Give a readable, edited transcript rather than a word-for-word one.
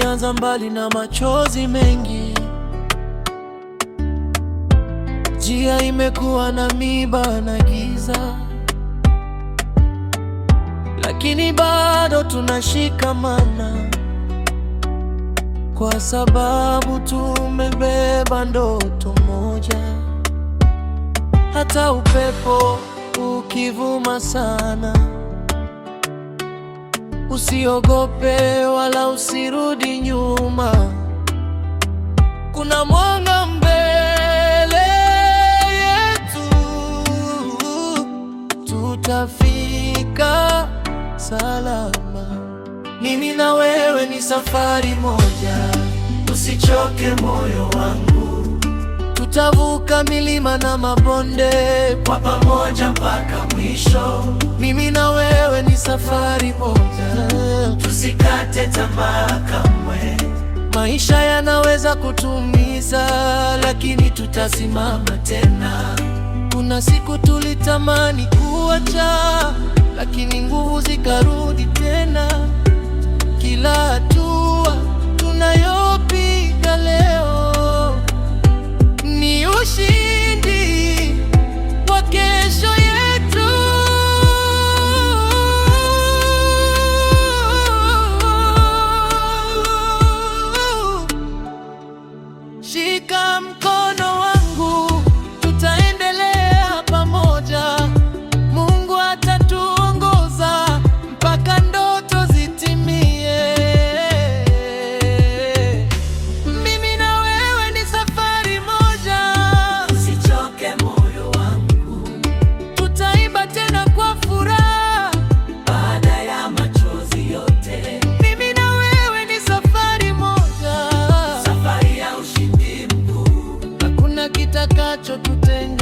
ilianza mbali na machozi mengi. Njia imekuwa na miba na giza, lakini bado tunashikamana, kwa sababu tumebeba ndoto moja. Hata upepo ukivuma sana, usiogope wala usirudi nyuma. Kuna mwanga mbele yetu, tutafika salama. Mimi na wewe ni safari moja, usichoke moyo wangu. Tutavuka milima na mabonde kwa pamoja mpaka mwisho. Mimi na wewe ni safari moja, tusikate tamaa kamwe. Maisha yanaweza kutumiza, lakini tutasimama tena. Kuna siku tulitamani kuacha, lakini nguvu zikarudi tena. Kila hatua tunayopiga leo ni ushindi wa kesho yetu. Shika mkono wangu, tutaendelea pamoja. Mungu atatuongoza mpaka ndoto zitimie. Mimi na wewe ni safari moja, usichoke moyo wangu. Tutaimba tena kwa furaha baada ya machozi yote. Mimi na wewe ni safari moja, safari ya ushindi mkuu. Hakuna kitakachotutenga